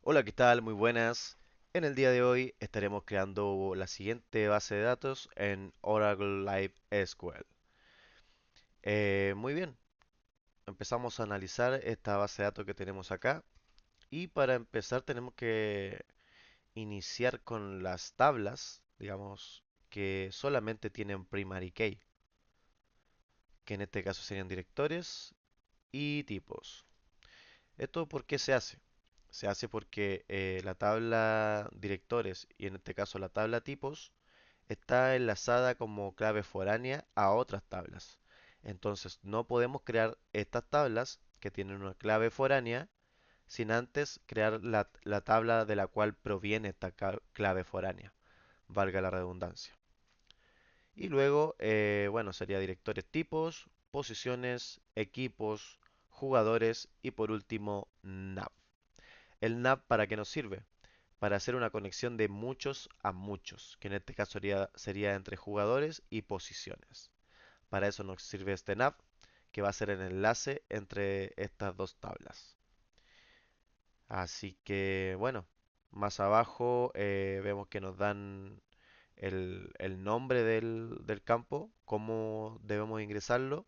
Hola, ¿qué tal? Muy buenas. En el día de hoy estaremos creando la siguiente base de datos en Oracle Live SQL. Muy bien, empezamos a analizar esta base de datos que tenemos acá y para empezar tenemos que iniciar con las tablas, digamos, que solamente tienen primary key, que en este caso serían directores y tipos. ¿Esto por qué se hace? Se hace porque la tabla directores y en este caso la tabla tipos está enlazada como clave foránea a otras tablas. Entonces no podemos crear estas tablas que tienen una clave foránea sin antes crear la tabla de la cual proviene esta clave foránea, valga la redundancia. Y luego, bueno, sería directores tipos, posiciones, equipos, jugadores y por último nav. ¿El nav para qué nos sirve? Para hacer una conexión de muchos a muchos, que en este caso sería entre jugadores y posiciones. Para eso nos sirve este nav, que va a ser el enlace entre estas dos tablas. Así que bueno, más abajo vemos que nos dan el nombre del campo, cómo debemos ingresarlo,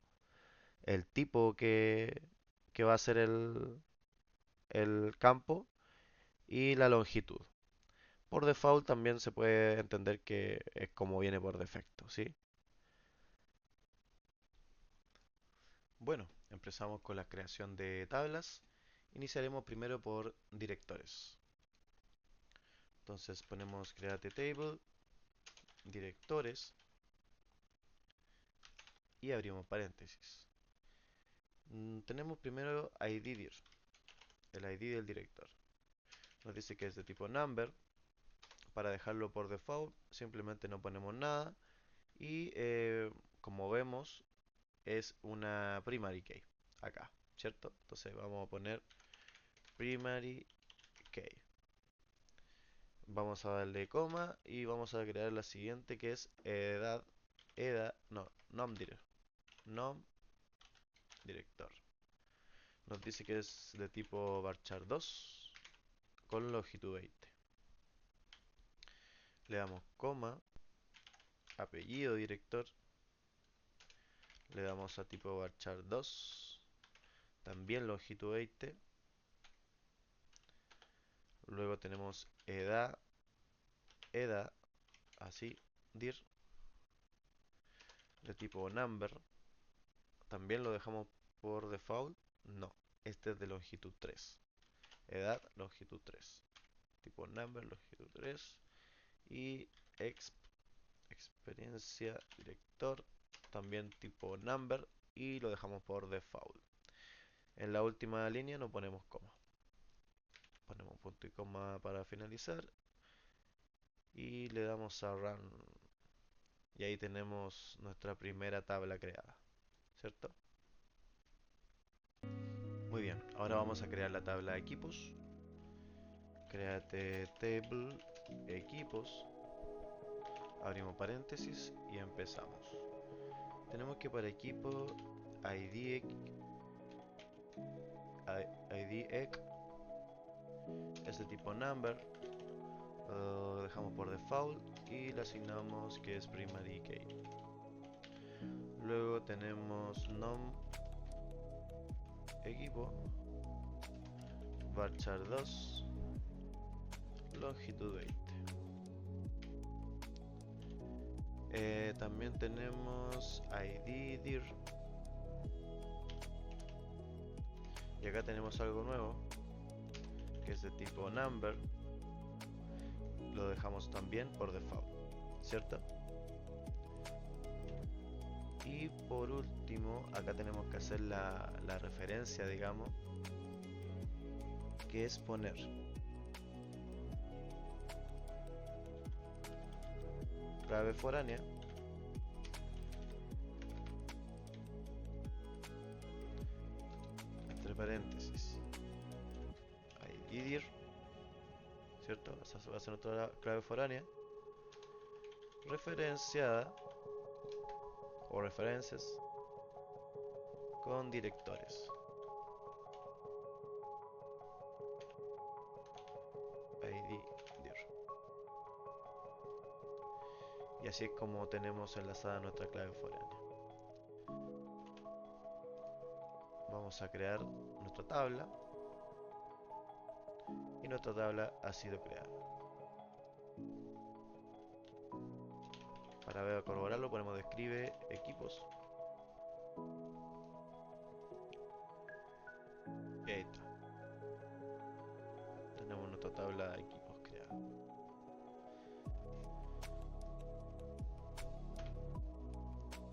el tipo que va a ser el campo y la longitud. Por default también se puede entender que es como viene por defecto, ¿sí? Bueno, empezamos con la creación de tablas. Iniciaremos primero por directores. Entonces ponemos create table, directores y abrimos paréntesis. Tenemos primero ID dir, el ID del director. Nos dice que es de tipo number. Para dejarlo por default simplemente no ponemos nada y como vemos es una primary key acá, ¿cierto? Entonces vamos a poner primary key. Vamos a darle coma y vamos a crear la siguiente que es nom director. Nos dice que es de tipo varchar 2 con longitud 20. Le damos coma, apellido director, le damos a tipo varchar 2, también longitud 20. Luego tenemos edad, así, dir, de tipo number, también lo dejamos por default, no, este es de longitud 3, edad, longitud 3, tipo number, longitud 3, y experiencia director, también tipo number, y lo dejamos por default. En la última línea no ponemos coma, ponemos punto y coma para finalizar, y le damos a run, y ahí tenemos nuestra primera tabla creada, ¿cierto? Muy bien, ahora vamos a crear la tabla de equipos. Create table equipos, abrimos paréntesis y empezamos. Tenemos que para equipo id, id ec es de tipo number, lo dejamos por default y le asignamos que es primary key. Luego tenemos nom equipo varchar 2 longitud 20. También tenemos id dir y acá tenemos algo nuevo que es de tipo number, lo dejamos también por default, ¿cierto? Y por último, acá tenemos que hacer la referencia, digamos, que es poner clave foránea entre paréntesis iddir, ¿cierto? Esa va a ser nuestra clave foránea referenciada o referencias con directores. así es como tenemos enlazada nuestra clave foránea. Vamos a crear nuestra tabla y nuestra tabla ha sido creada. Para corroborarlo ponemos describe equipos y ahí está. Tenemos nuestra tabla de equipos creada.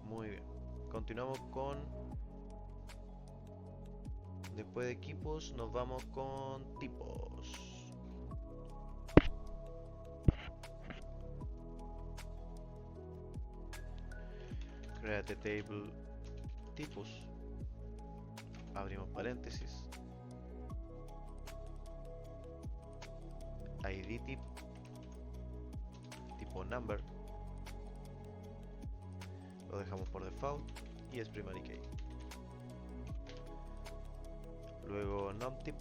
Muy bien. Continuamos con... Después de equipos nos vamos con tipos. Create table tipos. Abrimos paréntesis. ID tip. Tipo number. Lo dejamos por default y es primary key. Luego numTip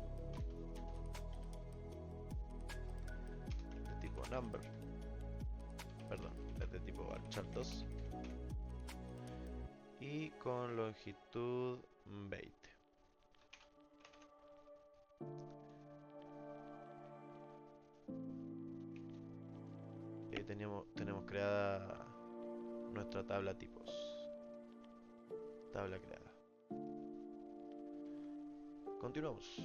de tipo number, perdón, es de tipo varchar2 y con longitud 20. Y ahí tenemos creada nuestra tabla tipos. Tabla creada. Continuamos.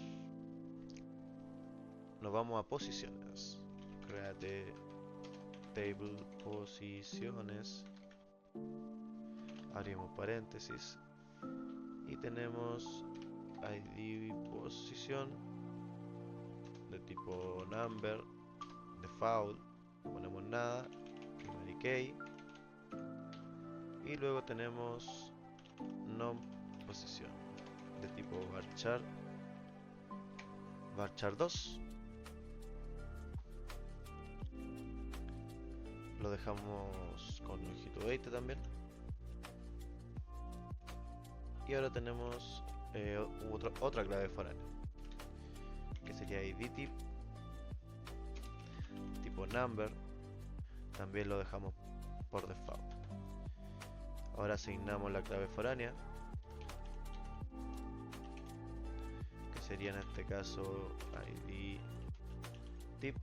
Nos vamos a posiciones. Create table posiciones. Abrimos paréntesis. Y tenemos ID posición de tipo number, default, no ponemos nada, primary key. Y luego tenemos nom posición de tipo varchar2. Lo dejamos con longitud 20 también. Y ahora tenemos otra clave foránea, que sería id tip tipo number. También lo dejamos por default. Ahora asignamos la clave foránea, que sería en este caso id tip.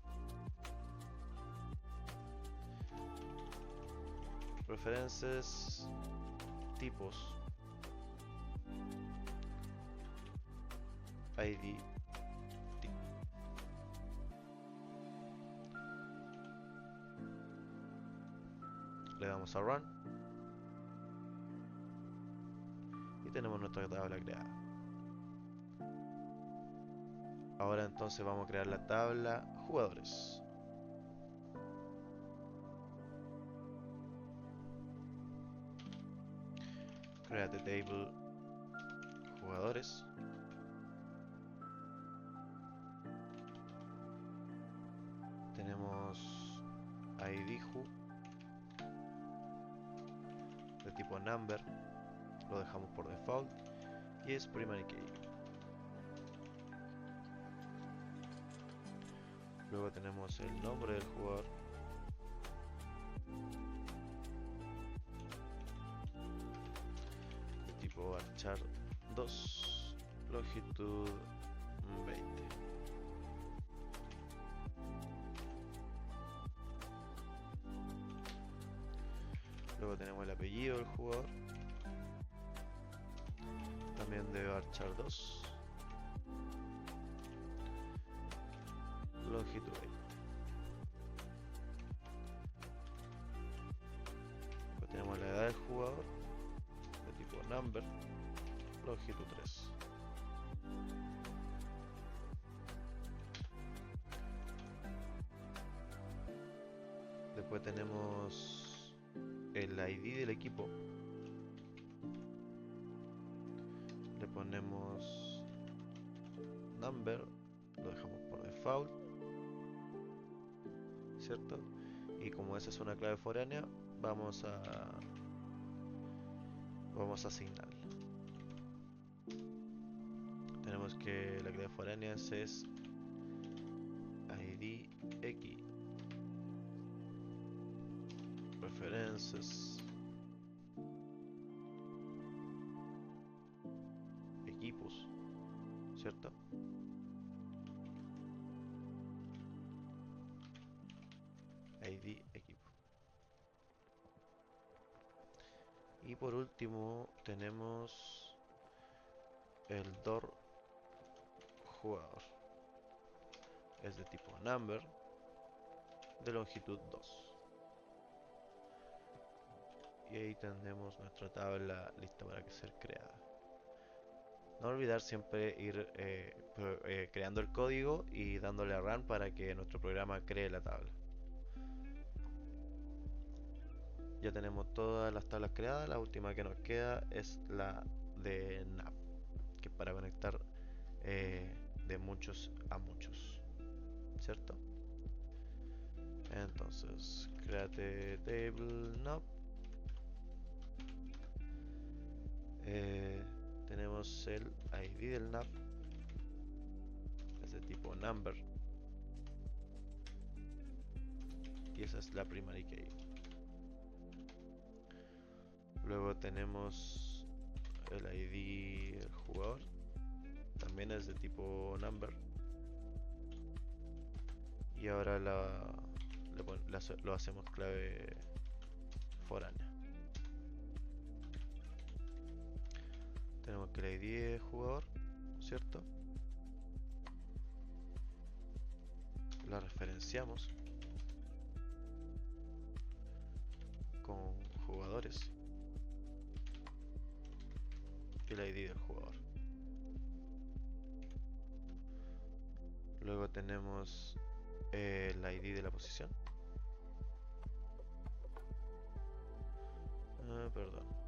Preferences, tipos, id tip. Le damos a run y tenemos nuestra tabla creada. Ahora entonces vamos a crear la tabla jugadores. Create table jugadores. Tenemos id who de tipo number, lo dejamos por default y es primary key. Luego tenemos el nombre del jugador. De tipo varchar2, longitud 20. Luego tenemos el apellido del jugador, también de varchar2, longitud 20. Luego tenemos la edad del jugador, de tipo number, longitud 3. Después tenemos el ID del equipo. Le ponemos number, lo dejamos por default, ¿cierto? Y como esa es una clave foránea, vamos a asignarla. Tenemos que la clave foránea es id x referencias, equipos, ¿cierto? ID equipo. Y por último tenemos el door jugador. Es de tipo number, de longitud 2. Y ahí tendremos nuestra tabla lista para que sea creada. No olvidar siempre ir creando el código y dándole a run para que nuestro programa cree la tabla. Ya tenemos todas las tablas creadas, la última que nos queda es la de nav, que es para conectar de muchos a muchos, ¿cierto? Entonces, create table nav. Tenemos el ID del nav, es de tipo number, y esa es la primary key. Luego tenemos el ID del jugador, también es de tipo number, y ahora lo hacemos clave foránea. Tenemos que el ID del jugador, ¿cierto? La referenciamos con jugadores y el ID del jugador. Luego tenemos el ID de la posición. Perdón.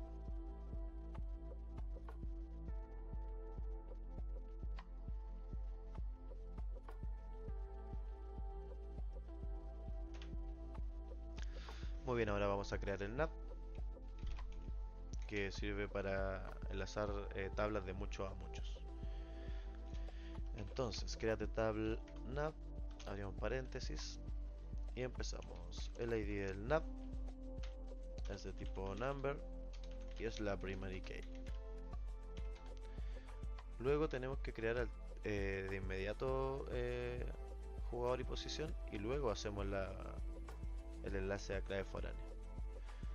Muy bien, ahora vamos a crear el nav, que sirve para enlazar tablas de muchos a muchos. Entonces, create table nav, abrimos paréntesis y empezamos. El ID del nav es de tipo number y es la primary key. Luego tenemos que crear de inmediato jugador y posición, y luego hacemos el enlace a clave foránea.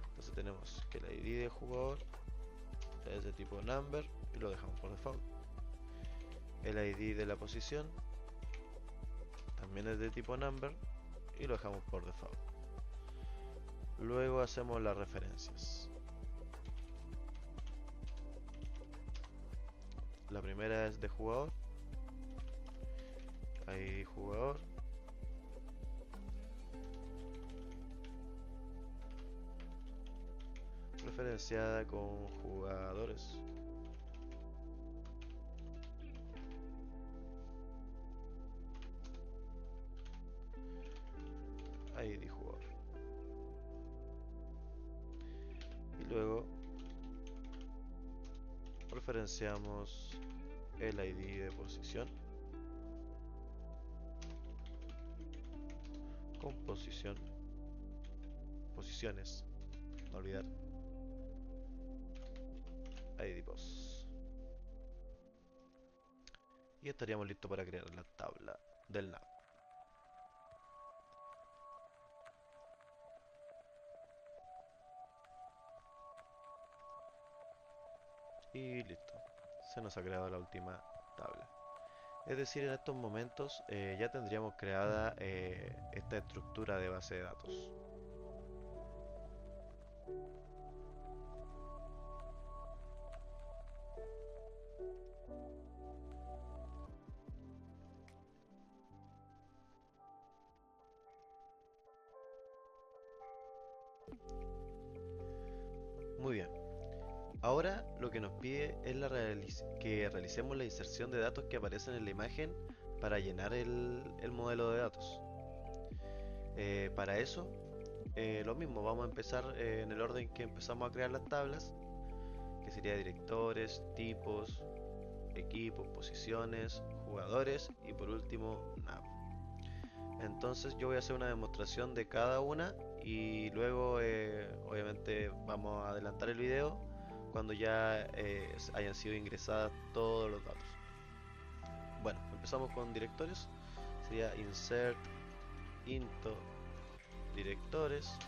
Entonces tenemos que el ID de jugador es de tipo number y lo dejamos por default. El ID de la posición también es de tipo number y lo dejamos por default. Luego hacemos las referencias. La primera es de jugador, ID jugador, referenciada con jugadores. ID jugador. Y luego referenciamos el ID de posición con posiciones, no olvidar ID pos. Y estaríamos listos para crear la tabla del nav. Y listo, se nos ha creado la última tabla. Es decir, en estos momentos ya tendríamos creada esta estructura de base de datos. Muy bien. Ahora lo que nos pide es que realicemos la inserción de datos que aparecen en la imagen para llenar el modelo de datos. Para eso, lo mismo, vamos a empezar en el orden que empezamos a crear las tablas, que sería directores, tipos, equipos, posiciones, jugadores y por último nav. Entonces yo voy a hacer una demostración de cada una y luego obviamente vamos a adelantar el video cuando ya hayan sido ingresadas todos los datos. Bueno, empezamos con directorios. Sería insert into directores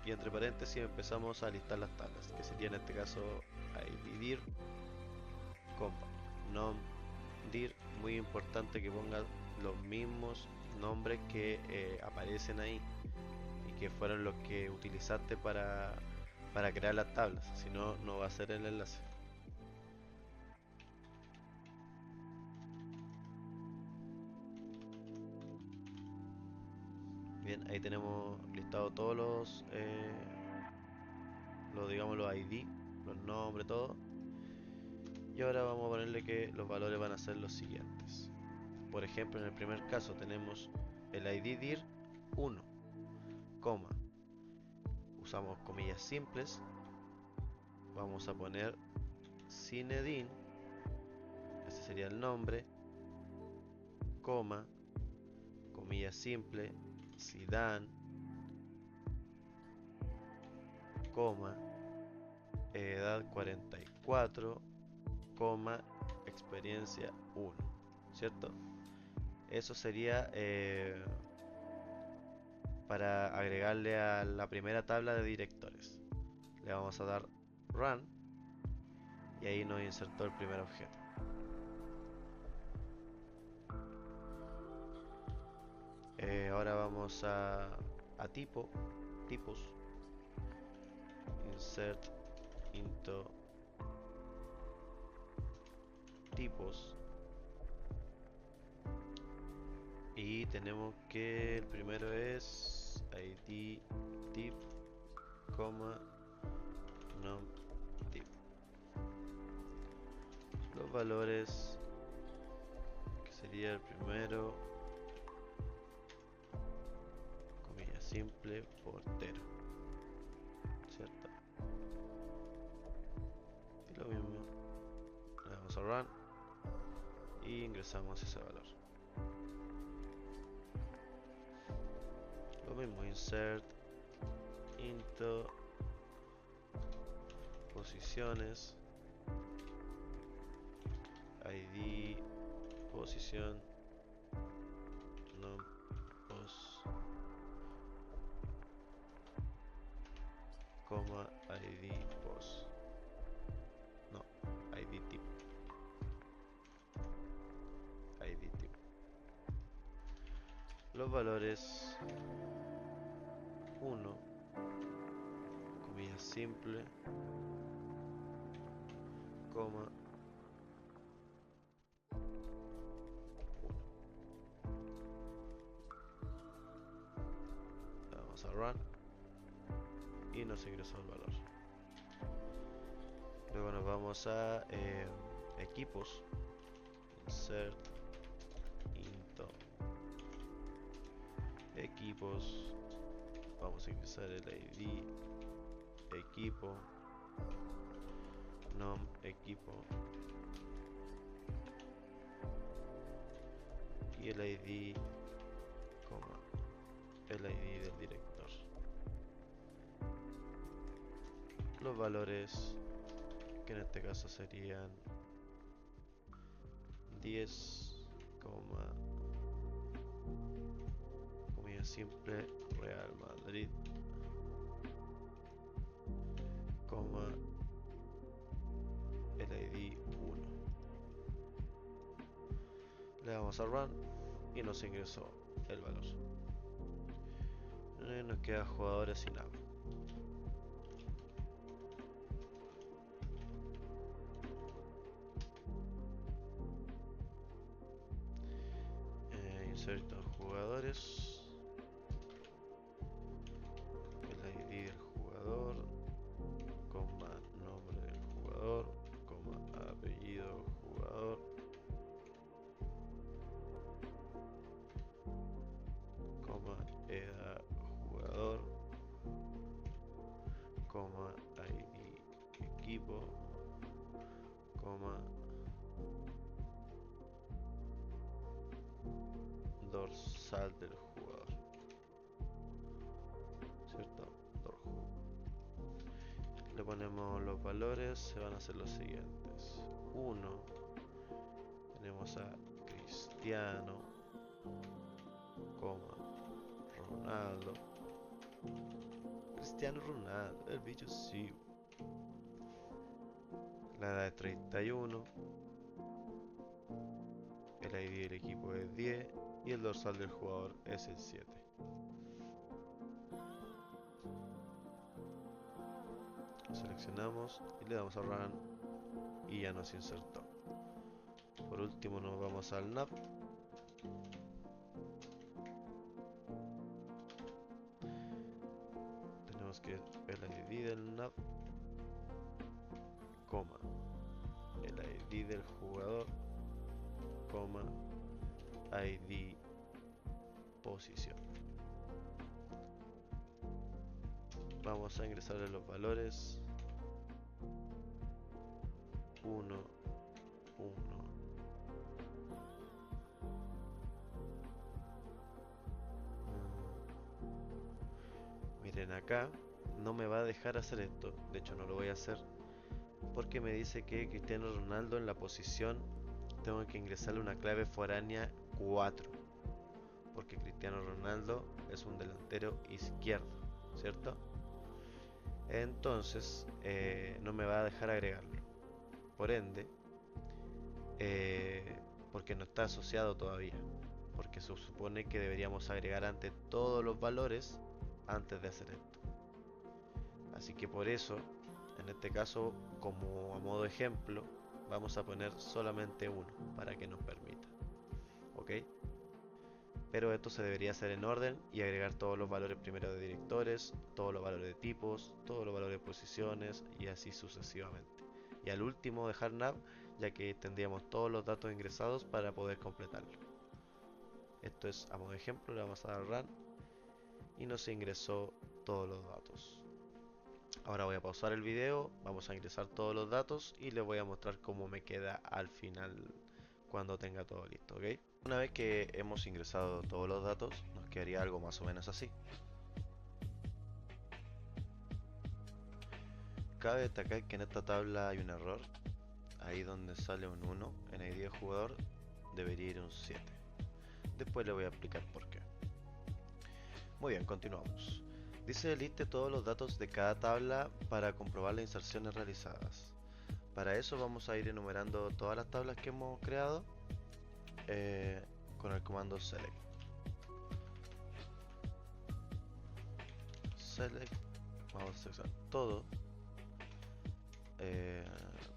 y entre paréntesis empezamos a listar las tablas, que sería en este caso iddir, nomdir. Muy importante que ponga los mismos nombres que aparecen ahí y que fueron los que utilizaste para crear las tablas, si no, no va a ser el enlace. Bien, ahí tenemos listado todos digamos los ID, los nombres, todo. Y ahora vamos a ponerle que los valores van a ser los siguientes. Por ejemplo, en el primer caso tenemos el ID dir 1, coma, usamos comillas simples, vamos a poner Cinedin, ese sería el nombre, coma, comilla simple, Zidane, coma, edad 44, coma, experiencia 1, ¿cierto? Eso sería para agregarle a la primera tabla de directores. Le vamos a dar run y ahí nos insertó el primer objeto. Ahora vamos a tipos, insert into tipos y tenemos que el primero es id tip, coma, num tip. Los valores que sería el primero, comilla simple, portero, ¿cierto? Y lo mismo, le damos a run y ingresamos ese valor. Lo mismo, insert into posiciones, id posición, num pos, coma, id pos, no, id tip, id tip. Los valores 1, comilla simple, coma, 1. Le damos a run y nos ingresó el valor. Luego nos vamos a equipos, insert into equipos, vamos a ingresar el id equipo, nom equipo y el id, coma, el id del director. Los valores que en este caso serían 10, comilla simple, Real Madrid, coma, el id 1. Le damos a run y nos ingresó el valor. Nos queda jugadores sin agua. Inserto jugadores, el id del jugador, coma, nombre del jugador, coma, apellido jugador, coma, edad jugador, coma, id equipo, coma, dorsal del jugador. ¿cierto? Dorju. Le ponemos los valores, se van a hacer los siguientes. 1, tenemos a Cristiano, coma, Ronaldo. Cristiano Ronaldo, el bicho sí. La edad es 31, el ID del equipo es 10 y el dorsal del jugador es el 7. Seleccionamos y le damos a Run y ya nos insertó. Por último nos vamos al nav. Tenemos que el ID del nav, coma, el ID del jugador, coma, ID posición. Vamos a ingresarle los valores. 1, 1. Miren acá, no me va a dejar hacer esto. De hecho no lo voy a hacer. Porque me dice que Cristiano Ronaldo en la posición tengo que ingresarle una clave foránea 4. Porque Cristiano Ronaldo es un delantero izquierdo, ¿cierto? Entonces no me va a dejar agregarlo. Por ende, porque no está asociado todavía. Porque se supone que deberíamos agregar antes todos los valores antes de hacer esto. Así que por eso, en este caso, como a modo ejemplo, vamos a poner solamente uno para que nos permita. ¿Ok? Pero esto se debería hacer en orden y agregar todos los valores primero de directores, todos los valores de tipos, todos los valores de posiciones y así sucesivamente. Y al último dejar nav, ya que tendríamos todos los datos ingresados para poder completarlo. Esto es a modo de ejemplo, le vamos a dar run y nos ingresó todos los datos. Ahora voy a pausar el video, vamos a ingresar todos los datos y les voy a mostrar cómo me queda al final cuando tenga todo listo, ¿ok? Una vez que hemos ingresado todos los datos, nos quedaría algo más o menos así. Cabe destacar que en esta tabla hay un error. Ahí donde sale un 1 en ID de jugador debería ir un 7. Después le voy a explicar por qué. Muy bien, continuamos. Dice liste todos los datos de cada tabla para comprobar las inserciones realizadas. Para eso vamos a ir enumerando todas las tablas que hemos creado con el comando select. Select, vamos a seleccionar todo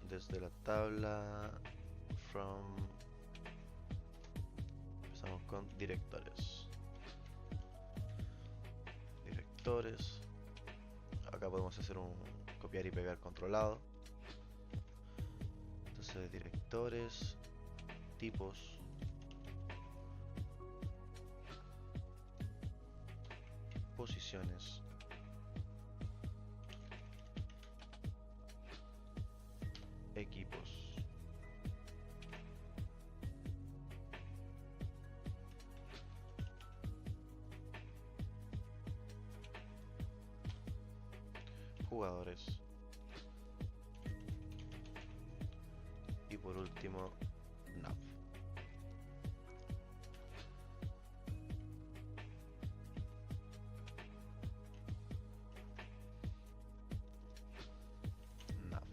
desde la tabla from, empezamos con directores. Acá podemos hacer un copiar y pegar controlado. Entonces directores, tipos, posiciones, equipos, jugadores y por último nav. Nav.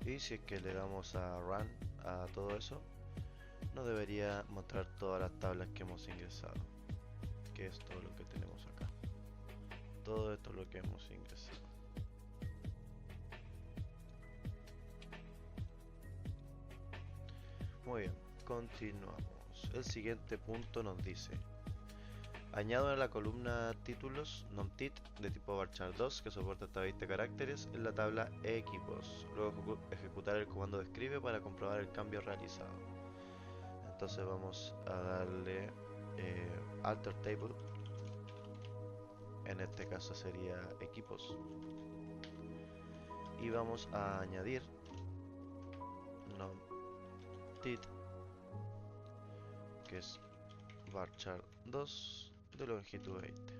Y si es que le damos a run a todo eso, nos debería mostrar todas las tablas que hemos ingresado, que es todo lo que tenemos acá. Todo esto es lo que hemos ingresado. Muy bien, continuamos. El siguiente punto nos dice: añado en la columna títulos non-tit de tipo varchar 2 que soporta hasta 20 caracteres en la tabla equipos. Luego ejecutar el comando de escribe para comprobar el cambio realizado. Entonces vamos a darle alter table. En este caso sería equipos. Y vamos a añadir non-tit, que es varchar 2 de longitud 20.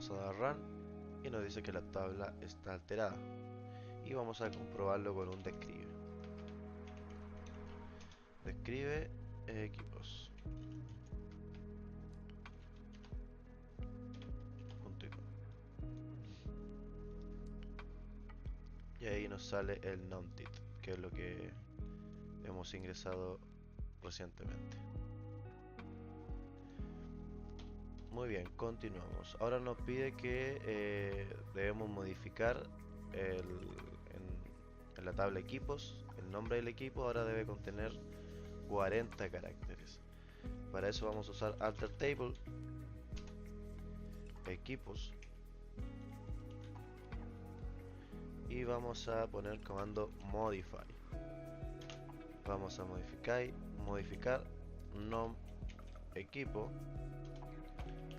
vamos a dar run y nos dice que la tabla está alterada. Y vamos a comprobarlo con un describe. Describe equipos. Punto y com. Y ahí nos sale el numpty, que es lo que hemos ingresado recientemente. Muy bien, continuamos. Ahora nos pide que debemos modificar en la tabla equipos. El nombre del equipo ahora debe contener 40 caracteres. Para eso vamos a usar alter table, equipos, y vamos a poner comando modify. Vamos a modificar nom equipo.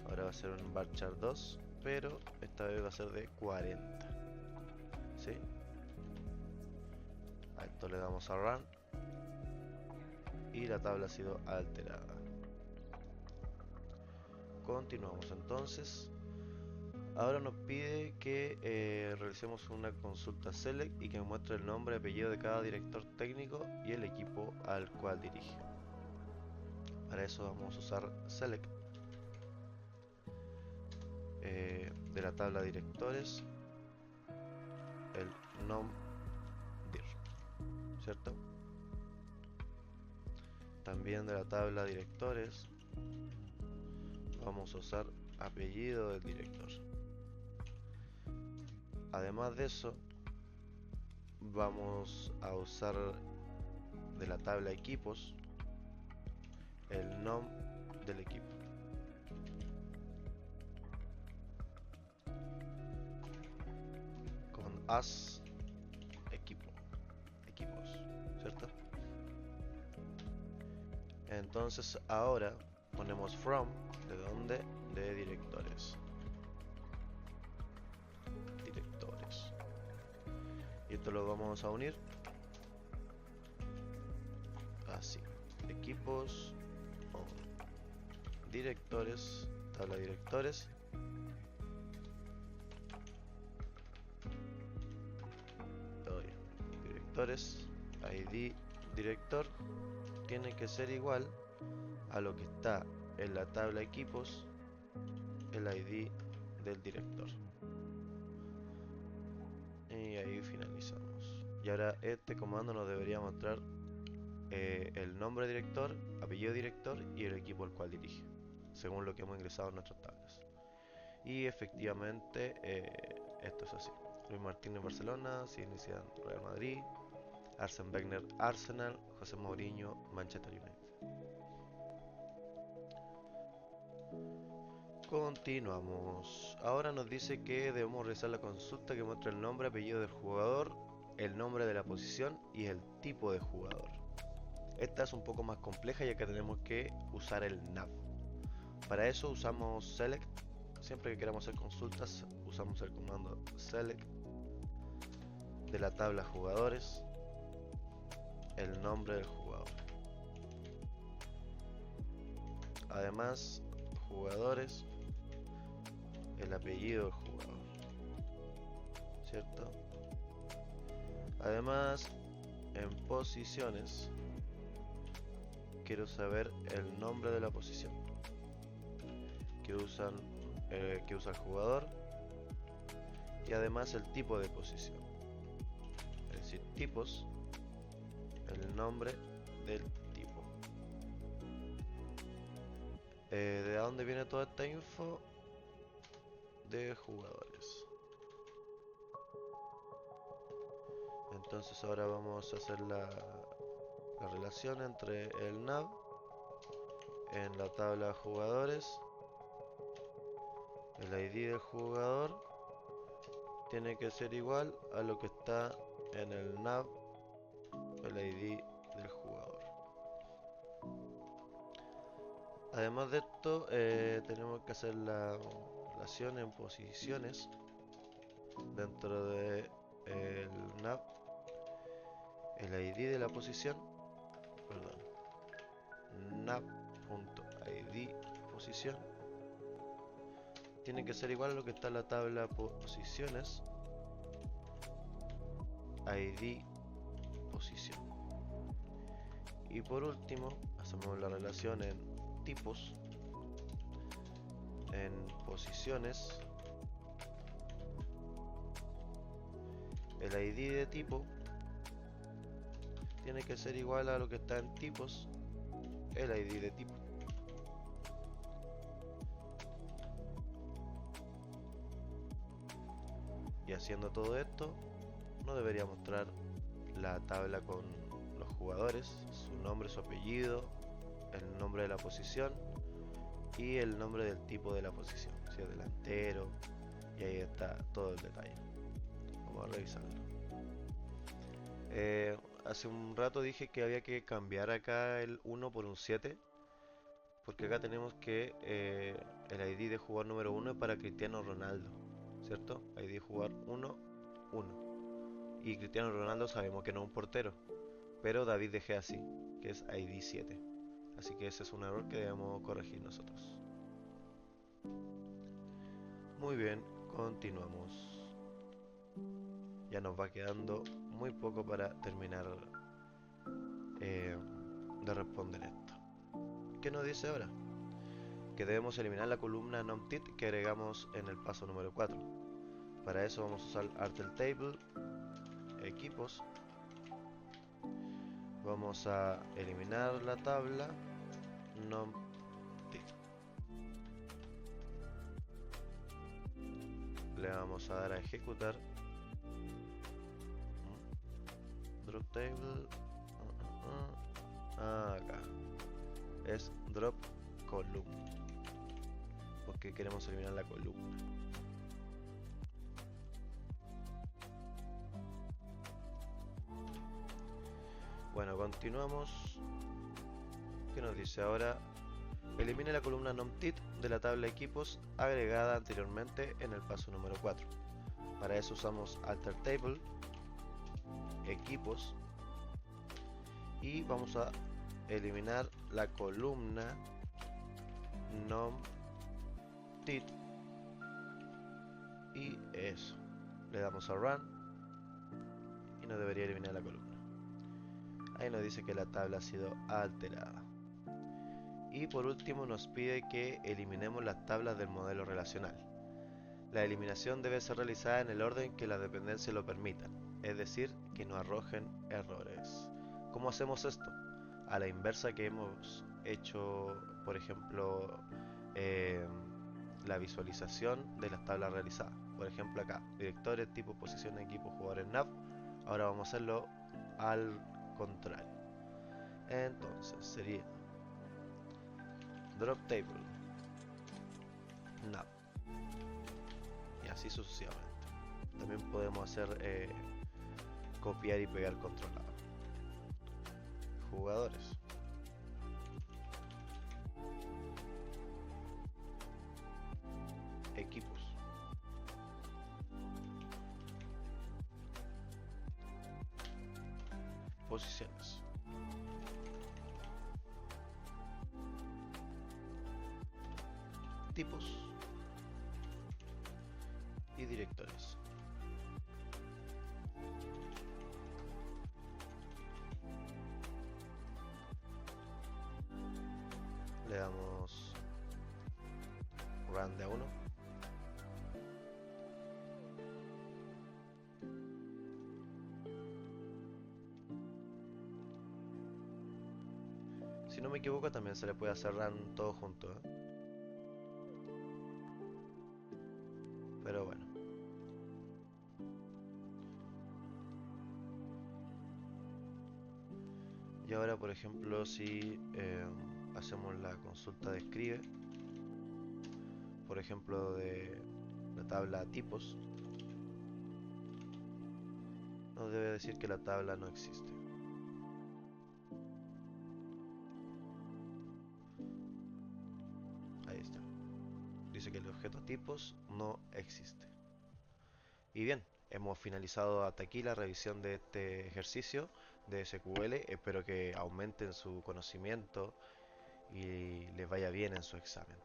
Ahora va a ser un varchar 2, pero esta vez va a ser de 40. ¿Sí? A esto le damos a run y la tabla ha sido alterada. Continuamos entonces. Ahora nos pide que realicemos una consulta select y que me muestre el nombre y apellido de cada director técnico y el equipo al cual dirige. Para eso vamos a usar select de la tabla directores el nom dir, ¿cierto? También de la tabla directores vamos a usar apellido del director. Además de eso, vamos a usar de la tabla equipos el nom del equipo. Con as equipos, ¿cierto? Entonces ahora ponemos from, ¿de dónde? De directores. Y esto lo vamos a unir así. Equipos, directores, tabla directores. Directores, ID director tiene que ser igual a lo que está en la tabla equipos, el ID del director. Y ahí finalizamos. Y ahora este comando nos debería mostrar el nombre director, apellido director y el equipo al cual dirige, según lo que hemos ingresado en nuestras tablas. Y efectivamente esto es así. Luis Martínez Barcelona, Zinedine Real Madrid, Arsene Wenger Arsenal, José Mourinho Manchester United. Continuamos. Ahora nos dice que debemos realizar la consulta que muestra el nombre, apellido del jugador, el nombre de la posición y el tipo de jugador. Esta es un poco más compleja ya que tenemos que usar el nav. Para eso usamos select. Siempre que queramos hacer consultas usamos el comando select de la tabla jugadores, el nombre del jugador. Además, jugadores, el apellido del jugador, ¿cierto? Además, en posiciones quiero saber el nombre de la posición que usa el jugador y además el tipo de posición, es decir, tipos, el nombre del tipo. ¿De dónde viene toda esta info? De jugadores. Entonces ahora vamos a hacer la relación entre el nav en la tabla jugadores. El ID del jugador tiene que ser igual a lo que está en el nav, el ID del jugador. Además de esto, tenemos que hacer la relación en posiciones dentro de el nav, el ID de la posición, perdón, nav.id posición tiene que ser igual a lo que está en la tabla posiciones, ID posición. Y por último, hacemos la relación en tipos, en posiciones, el ID de tipo tiene que ser igual a lo que está en tipos, el ID de tipo. Y haciendo todo esto, nos debería mostrar la tabla con los jugadores, su nombre, su apellido, el nombre de la posición y el nombre del tipo de la posición, si es delantero, y ahí está todo el detalle. Vamos a revisarlo. Hace un rato dije que había que cambiar acá el 1 por un 7, porque acá tenemos que el ID de jugador número 1 es para Cristiano Ronaldo, ¿cierto? ID de jugador 1, 1. Y Cristiano Ronaldo sabemos que no es un portero, pero David De Gea sí, que es ID 7. Así que ese es un error que debemos corregir nosotros. Muy bien, continuamos. Ya nos va quedando muy poco para terminar eh, de responder esto. ¿Qué nos dice ahora? Que debemos eliminar la columna numTit que agregamos en el paso número 4. Para eso vamos a usar Artel Table, equipos. Vamos a eliminar la tabla numTit. Le vamos a dar a ejecutar. Drop table. Acá. Es drop column. Porque queremos eliminar la columna. Bueno, continuamos. ¿Qué nos dice ahora? Elimine la columna numTit de la tabla equipos agregada anteriormente en el paso número 4. Para eso usamos Alter Table, equipos, y vamos a eliminar la columna numTit y eso. Le damos a Run y nos debería eliminar la columna. Ahí nos dice que la tabla ha sido alterada. Y por último nos pide que eliminemos las tablas del modelo relacional. La eliminación debe ser realizada en el orden que las dependencias lo permitan, es decir, que no arrojen errores. ¿Cómo hacemos esto? A la inversa que hemos hecho, por ejemplo, eh, la visualización de las tablas realizadas. Por ejemplo acá, directores, tipo, posición, equipo, jugadores, nav. Ahora vamos a hacerlo al contrario. Entonces sería drop table, nav, y así sucesivamente. También podemos hacer copiar y pegar controlado. Jugadores. Equipos. Posiciones. Tipos. Y directores. Le damos run de a uno. Si no me equivoco también se le puede hacer run todo junto, ¿eh? Pero bueno. Y ahora por ejemplo si hacemos la consulta de escribe, por ejemplo de la tabla tipos, nos debe decir que la tabla no existe. Ahí está. Dice que el objeto tipos no existe. Y bien, hemos finalizado hasta aquí la revisión de este ejercicio de SQL. Espero que aumenten su conocimiento y les vaya bien en su examen.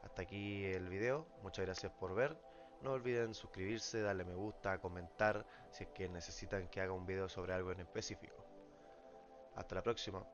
Hasta aquí el video, muchas gracias por ver. No olviden suscribirse, darle me gusta, comentar si es que necesitan que haga un video sobre algo en específico. Hasta la próxima.